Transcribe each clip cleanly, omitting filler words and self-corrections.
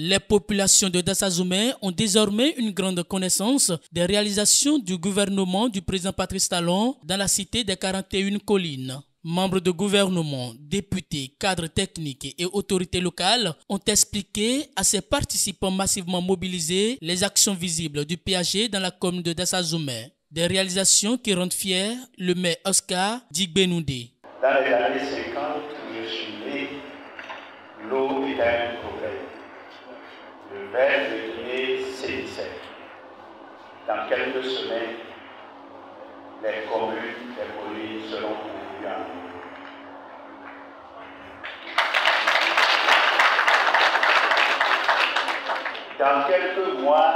Les populations de Dassazoumé ont désormais une grande connaissance des réalisations du gouvernement du président Patrice Talon dans la cité des 41 collines. Membres de gouvernement, députés, cadres techniques et autorités locales ont expliqué à ces participants massivement mobilisés les actions visibles du PAG dans la commune de Dassazoumé. Des réalisations qui rendent fiers le maire Oscar Digbenoundé. Dans les années 50, je suis né, l'eau était un problème. Le verre devenait séditaire. Dans quelques semaines, les communes, les collines seront pourvues en eau. Dans quelques mois,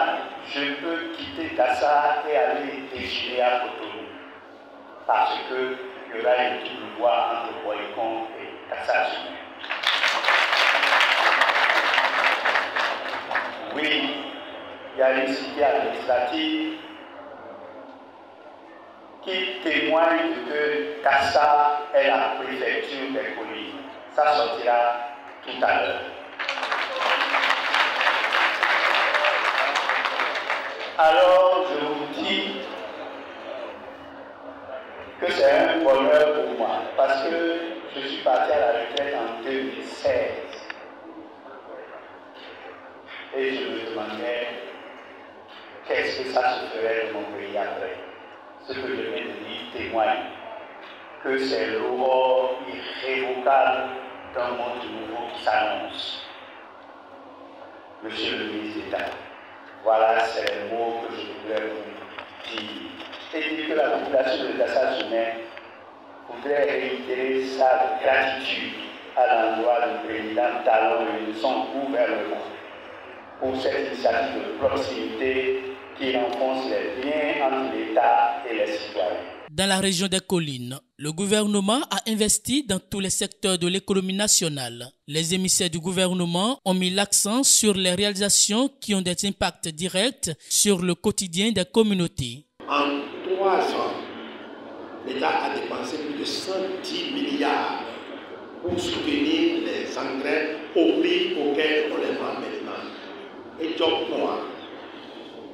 je peux quitter Dassa et aller déjeuner à Cotonou, parce qu'il y aura une double voie entre Boycon et Dassazoumé. Oui, il y a une cité administrative qui témoigne que Dassa est la préfecture des collines. Ça sortira tout à l'heure. Alors, je vous dis que c'est un bonheur pour moi, parce que je suis parti à la retraite en 2016. Et je me demandais qu'est-ce que ça se ferait de mon pays après. Ce que je viens de dire témoigne que c'est l'aurore irrévocable d'un monde nouveau qui s'annonce. Monsieur le ministre d'État, voilà, c'est le mot que je voulais vous dire. Et dire que la population de Dassazoumé voudrait réitérer sa gratitude à l'endroit du président Talon et de son gouvernement pour cette initiative de proximité qui renforce les liens entre l'État et les citoyens. Dans la région des collines, le gouvernement a investi dans tous les secteurs de l'économie nationale. Les émissaires du gouvernement ont mis l'accent sur les réalisations qui ont des impacts directs sur le quotidien des communautés. En 3 ans, l'État a dépensé plus de 110 milliards pour soutenir les engrais au prix auquel on les vend maintenant. Et donc, moi,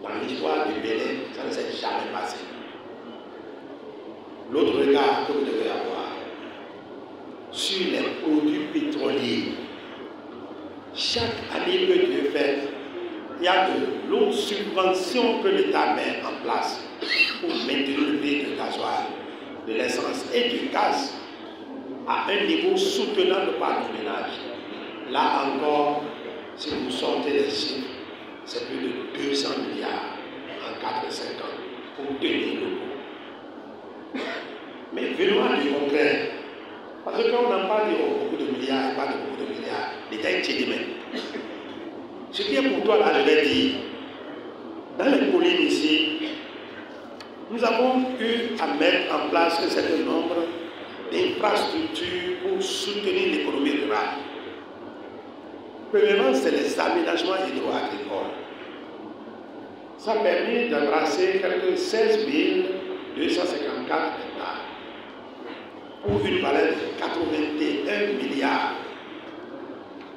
dans l'histoire du Bénin, ça ne s'est jamais passé. L'autre regard que vous devez avoir sur les produits pétroliers, chaque année que Dieu fait, il y a de l'autre subvention que l'État met en place pour maintenir le prix du gasoil, de l'essence et du gaz à un niveau soutenable par nos ménages. Là encore, si vous sortez les chiffres, c'est plus de 200 milliards en 4-5 ans pour tenir le coup. Mais venons du concret. Parce que quand on en parle de beaucoup de milliards et pas de beaucoup de milliards, l'État est timide. Ce qui est pour toi là, je vais dire, dans les collines ici, nous avons eu à mettre en place un certain nombre d'infrastructures pour soutenir l'économie rurale. Premièrement, c'est les aménagements hydro-agricoles. Ça a permis d'embrasser quelques 16 254 hectares pour une valeur de 81 milliards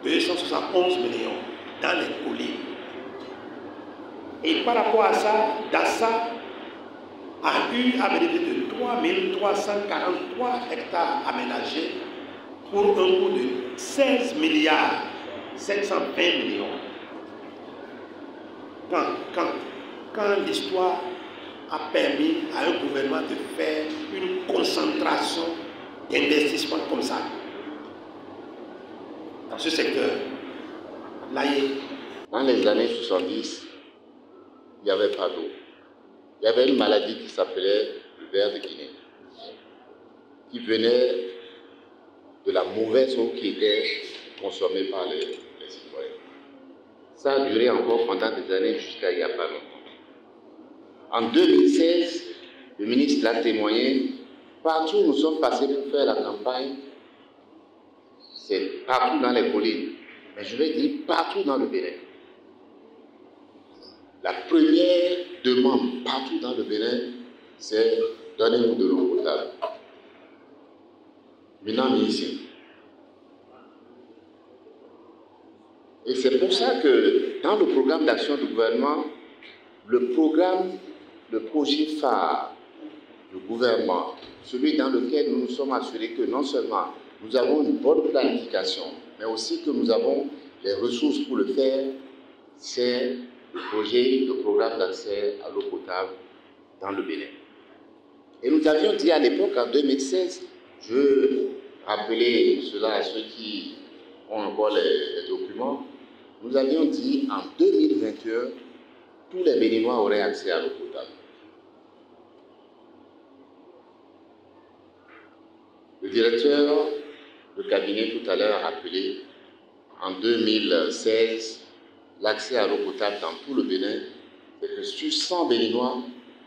271 millions dans les collines. Et par rapport à ça, Dassa a eu à bénéficier de 3 343 hectares aménagés pour un coût de 16 milliards 720 millions. Quand l'histoire a permis à un gouvernement de faire une concentration d'investissement comme ça dans ce secteur, là, dans les années 70, il n'y avait pas d'eau. Il y avait une maladie qui s'appelait le ver de Guinée, qui venait de la mauvaise eau qui était consommée par les citoyens. Ça a duré encore pendant des années jusqu'à il n'y a pas longtemps. En 2016, le ministre l'a témoigné, partout où nous sommes passés pour faire la campagne, c'est partout dans les collines, mais je vais dire partout dans le Bénin. La première demande partout dans le Bénin, c'est donnez-nous de l'eau potable. Maintenant, ici, Et c'est pour ça que dans le programme d'action du gouvernement, le projet phare du gouvernement, celui dans lequel nous nous sommes assurés que non seulement nous avons une bonne planification, mais aussi que nous avons les ressources pour le faire, c'est le programme d'accès à l'eau potable dans le Bénin. Et nous avions dit à l'époque, en 2016, je rappelais cela à ceux qui ont encore les documents, nous avions dit en 2021, tous les Béninois auraient accès à l'eau potable. Le directeur de cabinet tout à l'heure a rappelé, en 2016, l'accès à l'eau potable dans tout le Bénin, c'est que sur 100 Béninois,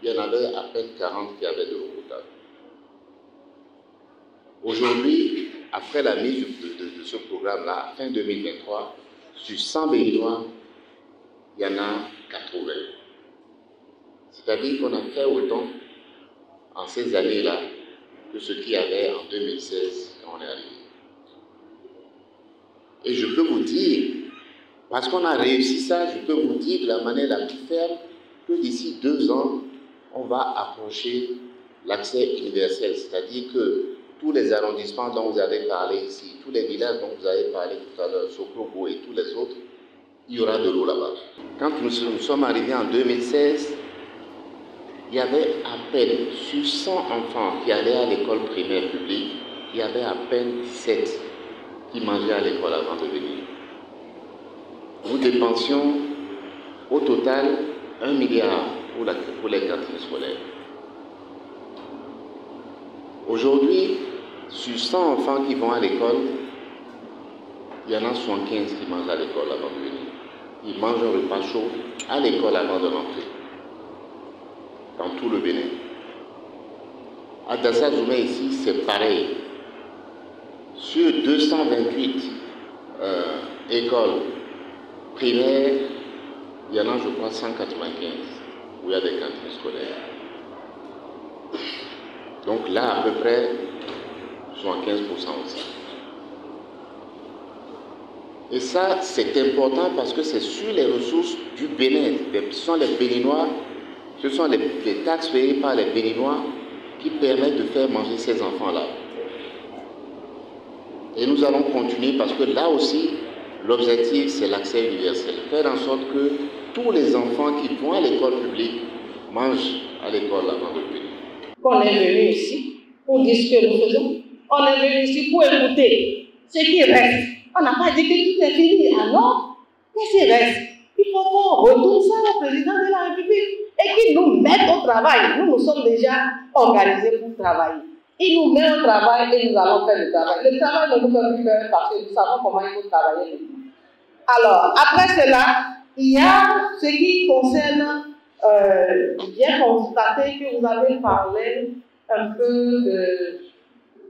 il y en avait à peine 40 qui avaient de l'eau potable. Aujourd'hui, après la mise de ce programme-là, fin 2023, sur 100 Béninois, il y en a 80. C'est-à-dire qu'on a fait autant en ces années-là que ce qu'il y avait en 2016 quand on est arrivé. Et je peux vous dire, parce qu'on a réussi ça, je peux vous dire de la manière la plus ferme que d'ici 2 ans, on va approcher l'accès universel. C'est-à-dire que tous les arrondissements dont vous avez parlé ici, tous les villages dont vous avez parlé tout à l'heure, Sokrogo et tous les autres, il y aura de l'eau là-bas. Quand nous sommes arrivés en 2016, il y avait à peine, sur 100 enfants qui allaient à l'école primaire publique, il y avait à peine 17 qui mangeaient à l'école avant de venir. Nous dépensions au total 1 milliard pour les cantines scolaires. Aujourd'hui, sur 100 enfants qui vont à l'école, il y en a 75 qui mangent à l'école avant de venir. Ils mangent un repas chaud à l'école avant de rentrer. Dans tout le Bénin. À Dassa-Zoumé ici, c'est pareil. Sur 228 écoles primaires, il y en a, je crois, 195 où il y a des cantines scolaires. Donc là, à peu près, 75% aussi. Et ça, c'est important parce que c'est sur les ressources du Bénin. Ce sont les Béninois, ce sont les taxes payées par les Béninois qui permettent de faire manger ces enfants-là. Et nous allons continuer parce que là aussi, l'objectif, c'est l'accès universel. Faire en sorte que tous les enfants qui vont à l'école publique mangent à l'école avant de venir. On est venu ici pour dire ce que nous faisons. On est venu ici pour écouter ce qui reste. On n'a pas dit que tout est fini. Alors, qu'est-ce qui reste? Il faut qu'on retourne ça au président de la République et qu'il nous mette au travail. Nous sommes déjà organisés pour travailler. Il nous met au travail et nous allons faire le travail. Le travail ne nous fait plus faire parce que nous savons comment il faut travailler. Alors, après cela, il y a ce qui concerne, bien constaté que vous avez parlé un peu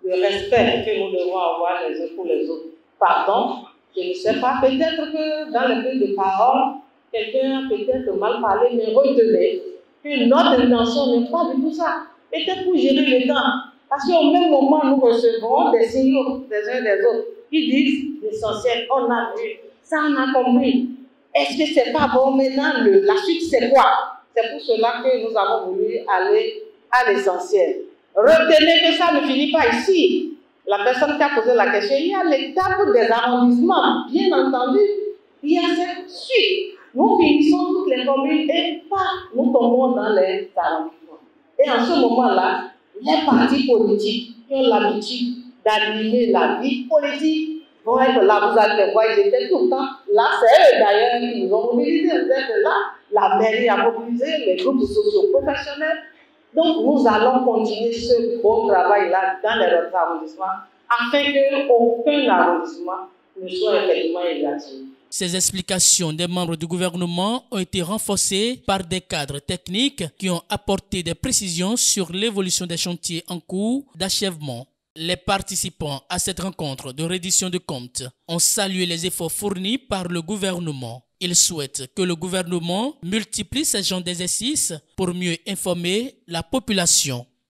de respect que nous devons avoir les uns pour les autres. Pardon, je ne sais pas, peut-être que dans le peu de parole, quelqu'un a peut-être mal parlé, mais retenez que notre intention n'est pas du tout ça. Peut-être pour gérer le temps. Parce qu'au même moment, nous recevons des signaux des uns des autres qui disent l'essentiel, on a vu, ça on a compris. Est-ce que c'est pas bon maintenant? La suite, c'est quoi? C'est pour cela que nous avons voulu aller à l'essentiel. Retenez que ça ne finit pas ici. La personne qui a posé la question, il y a l'étape des arrondissements, bien entendu. Il y a cette suite. Nous finissons toutes les communes et nous tombons dans les arrondissements. Et en ce moment-là, les partis politiques qui ont l'habitude d'animer la vie politique vont être là. Vous allez les voir, ils étaient tout le temps là. C'est eux d'ailleurs qui nous ont mobilisés. Vous êtes là. La mairie a mobilisé, les groupes socio-professionnels. Donc, nous allons continuer ce beau travail-là dans les autres arrondissements afin qu'aucun arrondissement ne soit effectivement égratigné. Ces explications des membres du gouvernement ont été renforcées par des cadres techniques qui ont apporté des précisions sur l'évolution des chantiers en cours d'achèvement. Les participants à cette rencontre de reddition de comptes ont salué les efforts fournis par le gouvernement. Ils souhaitent que le gouvernement multiplie ces genres d'exercices pour mieux informer la population.